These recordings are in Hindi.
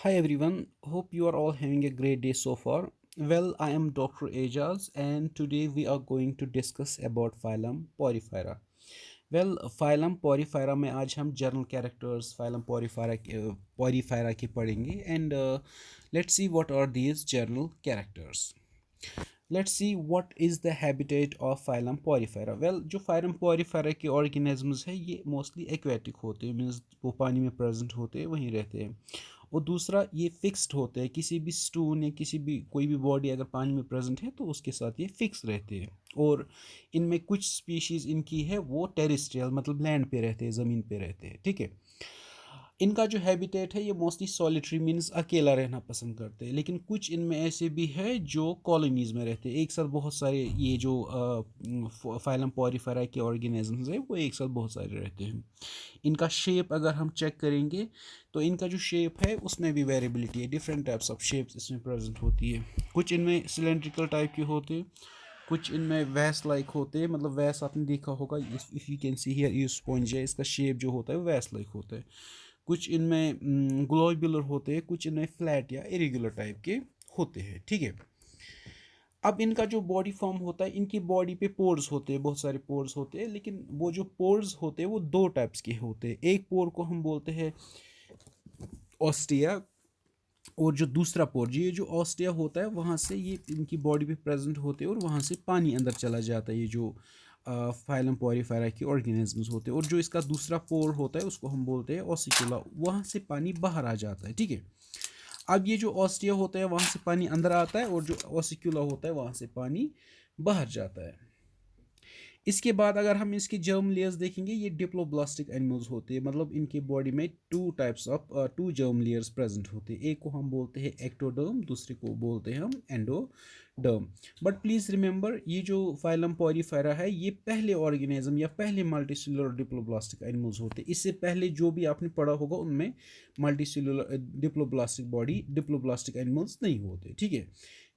Hi everyone, hope you are all having a great day so far. Well, I am Dr. Ajaz and today we are going to discuss about phylum Porifera. Well, phylum Porifera में आज हम general characters phylum Porifera के पढ़ेंगे and let's see what are these general characters. Let's see what is the habitat of phylum Porifera. Well, जो phylum Porifera के organisms है ये mostly aquatic होते हैं मीन्स वो पानी में present होते हैं वहीं रहते हैं और दूसरा ये फिक्स्ड होते हैं किसी भी स्टोन या किसी भी कोई भी बॉडी अगर पानी में प्रेजेंट है तो उसके साथ ये फिक्स रहते हैं और इनमें कुछ स्पीशीज़ इनकी है वो टेरेस्ट्रियल मतलब लैंड पे रहते हैं ज़मीन पे रहते हैं ठीक है इनका जो हैबिटेट है ये मोस्टली सॉलिटरी मीन्स अकेला रहना पसंद करते हैं लेकिन कुछ इनमें ऐसे भी है जो कॉलोनीज़ में रहते हैं एक साथ बहुत सारे ये जो फाइलम पॉरीफेरा के ऑर्गेनिजम्स है वो एक साथ बहुत सारे रहते हैं इनका शेप अगर हम चेक करेंगे तो इनका जो शेप है उसमें भी वेरिएबिलिटी है डिफरेंट टाइप्स ऑफ शेप्स इसमें प्रेजेंट होती है कुछ इनमें सिलेंड्रिकल टाइप के होते हैं कुछ इनमें वैस लाइक होते हैं मतलब वैस आपने देखा होगा if you can see here ये स्पॉन्ज है इसका शेप जो होता है वैस लाइक होता है कुछ इनमें ग्लोबुलर होते हैं कुछ इनमें फ्लैट या इरेगुलर टाइप के होते हैं ठीक है अब इनका जो बॉडी फॉर्म होता है इनकी बॉडी पे पोर्स होते हैं बहुत सारे पोर्स होते हैं लेकिन वो जो पोर्स होते हैं वो दो टाइप्स के होते हैं एक पोर को हम बोलते हैं ऑस्टिया और जो दूसरा पोर ये जो ऑस्टिया होता है वहाँ से ये इनकी बॉडी पे प्रेजेंट होते हैं और वहाँ से पानी अंदर चला जाता है ये जो फाइलम पॉरीफेरा के ऑर्गेनिजम्स होते हैं और जो इसका दूसरा पोर होता है उसको हम बोलते हैं ऑसिकुला वहाँ से पानी बाहर आ जाता है ठीक है अब ये जो ऑस्टिया होता है वहाँ से पानी अंदर आता है और जो ऑसिकुला होता है वहाँ से पानी बाहर जाता है इसके बाद अगर हम इसके जर्म लेयर्स देखेंगे ये डिप्लोब्लास्टिक एनिमल्स होते हैं मतलब इनके बॉडी में टू जर्म लेयर्स प्रेजेंट होते हैं एक को हम बोलते हैं एक्टोडर्म दूसरे को बोलते हैं हम एंडोडर्म बट प्लीज़ रिमेंबर ये जो फाइलम पॉरीफेरा है ये पहले ऑर्गेनिज्म या पहले मल्टीसेलुलर डिप्लोब्लास्टिक एनिमल्स होते हैं इससे पहले जो भी आपने पढ़ा होगा उनमें मल्टीसेलुलर डिप्लोब्लास्टिक एनिमल्स नहीं होते ठीक है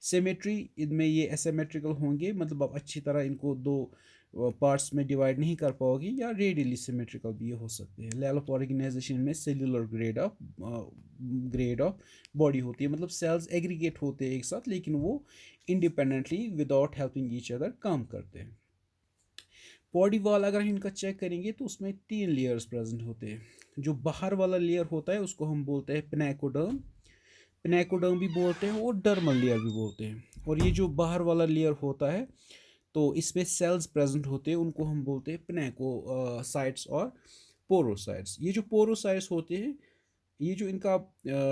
सिमेट्री इनमें ये एसिमेट्रिकल होंगे मतलब आप अच्छी तरह इनको दो पार्ट्स में डिवाइड नहीं कर पाओगे या रेडियली सिमेट्रिकल भी ये हो सकते हैं लेवल ऑफ ऑर्गेनाइजेशन में सेल्यूलर ग्रेड ऑफ बॉडी होती है मतलब सेल्स एग्रीगेट होते हैं एक साथ लेकिन वो independently without helping each other काम करते हैं बॉडी वॉल अगर हम इनका चेक करेंगे तो उसमें तीन लेयर्स प्रेजेंट होते हैं जो बाहर वाला लेयर होता है उसको हम बोलते हैं पिनेकोडर्म भी बोलते हैं और डर्मल लेयर भी बोलते हैं और ये जो बाहर वाला लेयर होता है तो इसमें सेल्स प्रेजेंट होते हैं उनको हम बोलते हैं पिनेकोसाइट्स और पोरोसाइट्स ये जो पोरोसाइट्स होते हैं ये जो इनका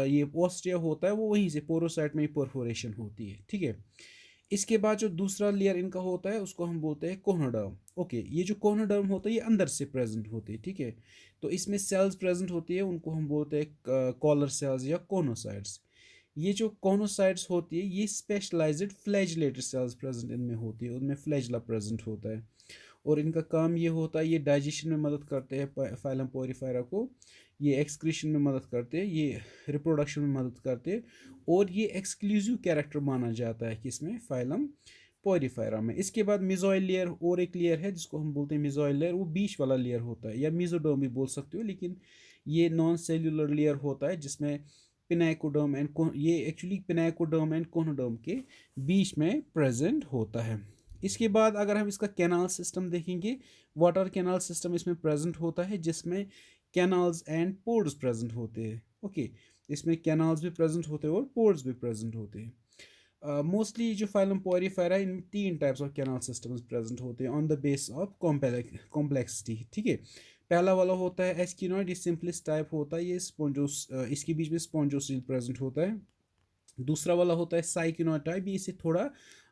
ये पोस्टिया होता है वो वहीं से पोरोसाइट में परफोरेशन होती है ठीक है इसके बाद जो दूसरा लेयर इनका होता है उसको हम बोलते हैं कोनोडर्म ओके ये जो कोनोडर्म होता है ये अंदर से प्रेजेंट होते हैं ठीक है तो इसमें सेल्स प्रेजेंट होती है उनको हम बोलते हैं कॉलर सेल्स या कोनोसाइट्स ये जो कोनोसाइट्स होती है ये स्पेशलाइज्ड फ्लैजिलेटेड सेल्स प्रेजेंट इनमें होती है उनमें फ्लैजिला प्रेजेंट होता है और इनका काम ये होता है ये डाइजेशन में मदद करते हैं फाइलम पोरीफेरा को ये एक्सक्रीशन में मदद करते हैं ये रिप्रोडक्शन में मदद करते हैं और ये एक्सक्लूसिव कैरेक्टर माना जाता है किसमें फाइलम पोरीफेरा में इसके बाद मिजोइल लेयर और एक लेयर है जिसको हम बोलते हैं मिजोइल लेयर वो बीच वाला लेयर होता है या मिजोडर्म भी बोल सकते हो लेकिन ये नॉन सेल्यूलर लेयर होता है जिसमें पिनाइकोडर्म एंड ये एक्चुअली पिनाइकोडर्म एंड कोनोडर्म के बीच में प्रेजेंट होता है इसके बाद अगर हम इसका कैनाल सिस्टम देखेंगे वाटर कैनाल सिस्टम इसमें प्रेजेंट होता है जिसमें कैनाल्स एंड पोर्स प्रेजेंट होते हैं ओके इसमें कैनाल्स भी प्रेजेंट होते हैं और पोर्स भी प्रेजेंट होते हैं मोस्टली जो फाइलम पोरीफेरा इनमें तीन types of canal systems present होते हैं on the base of complexity ठीक है पहला वाला होता है एस्किनॉइड ये सिंपलेस्ट टाइप होता है ये स्पॉन्जोस इसके बीच में स्पॉन्जोसिल प्रेजेंट होता है दूसरा वाला होता है साइकिनॉइड टाइप ये इसे थोड़ा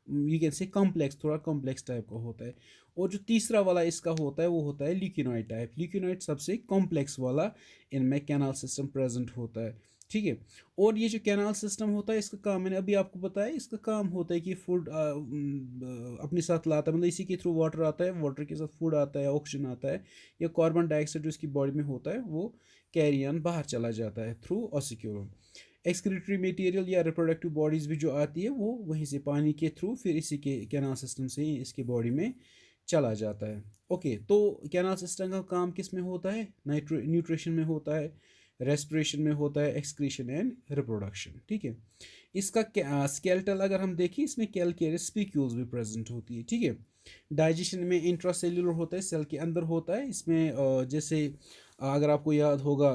यू कैन से कॉम्प्लेक्स थोड़ा कॉम्प्लेक्स टाइप का होता है और जो तीसरा वाला इसका होता है वो होता है ल्यूकिनॉइड टाइप ल्यूकिनॉइड सबसे कॉम्प्लेक्स वाला इनमें कैनाल सिस्टम प्रेजेंट होता है ठीक है और ये जो कैनाल सिस्टम होता है इसका काम मैंने अभी आपको बताया इसका काम होता है कि फूड अपने साथ लाता है मतलब इसी के थ्रू वाटर आता है वाटर के साथ फूड आता है ऑक्सीजन आता है या कार्बन डाइऑक्साइड जो इसकी बॉडी में होता है वो कैरियन बाहर चला जाता है थ्रू ऑसिक्यूलम एक्सक्रीटरी मटेरियल या रिप्रोडक्टिव बॉडीज़ भी जो आती है वो वहीं से पानी के थ्रू फिर इसी के कैनाल सिस्टम से इसके बॉडी में चला जाता है ओके तो कैनाल सिस्टम का काम किस में होता है न्यूट्रिशन में होता है रेस्पिरेशन में होता है एक्सक्रीशन एंड रिप्रोडक्शन, ठीक है। इसका स्केलेटल अगर हम देखें, इसमें कैलकेरियस स्पीक्यूल्स भी प्रेजेंट होती है, ठीक है। डाइजेशन में इंट्रासेल्यूलर होता है, सेल के अंदर होता है। इसमें जैसे अगर आपको याद होगा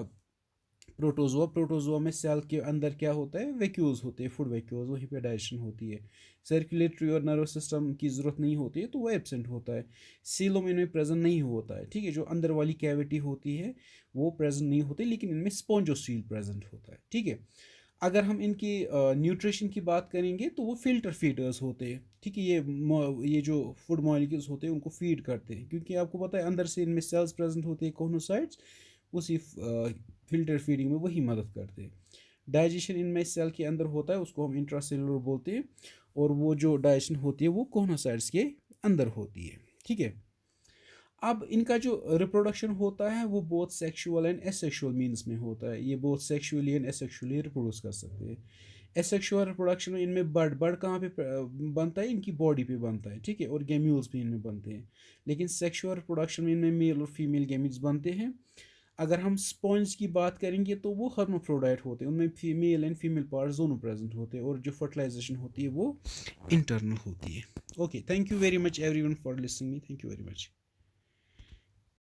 प्रोटोजोआ, प्रोटोजोआ में सेल के अंदर क्या होता है, वैक्यूल्स होते हैं, फूड वैक्यूल्स, वहीं पे डाइजेशन होती है। सर्कुलेटरी और नर्वस सिस्टम की ज़रूरत नहीं होती है तो वो एब्सेंट होता है। सीलोम इनमें प्रेजेंट नहीं होता है, ठीक है। जो अंदर वाली कैविटी होती है वो प्रेजेंट नहीं होती, लेकिन इनमें स्पॉन्जोसील प्रेजेंट होता है, ठीक है। अगर हम इनकी न्यूट्रिशन की बात करेंगे तो वो फिल्टर फीडर्स होते हैं, ठीक है। ये जो फूड मॉलिक्यूल्स होते हैं उनको फीड करते हैं, क्योंकि आपको पता है अंदर से इनमें सेल्स प्रेजेंट होते हैं कोनोसाइट्स, उसी फिल्टर फीडिंग में वही मदद करते हैं। डाइजेशन इनमें सेल के अंदर होता है, उसको हम इंट्रासेलुलर बोलते हैं, और वो जो डाइजेशन होती है वो कोनोसाइट्स के अंदर होती है, ठीक है। अब इनका जो रिप्रोडक्शन होता है वो बहुत सेक्सुअल एंड एसेक्सुअल मीन्स में होता है। ये बहुत सेक्सुअली एंड एसेक्सुअली रिप्रोड्यूस कर सकते हैं। एसेक्सुअल रिप्रोडक्शन में इनमें बर्ड कहाँ पे बनता है, इनकी बॉडी पे बनता है, ठीक है, और गेम्यूल्स भी इनमें बनते हैं। लेकिन सेक्सुअल रिप्रोडक्शन में इनमें मेल और फीमेल गेमीट्स बनते हैं। अगर हम स्पॉन्ज की बात करेंगे तो वो हर्माफ्रोडाइट होते हैं, उनमें फीमेल एंड फीमेल पार्ट्स दोनों प्रेजेंट होते हैं, और जो फर्टिलाइजेशन होती है वो इंटरनल होती है। Okay, thank you very much everyone for listening me, thank you very much.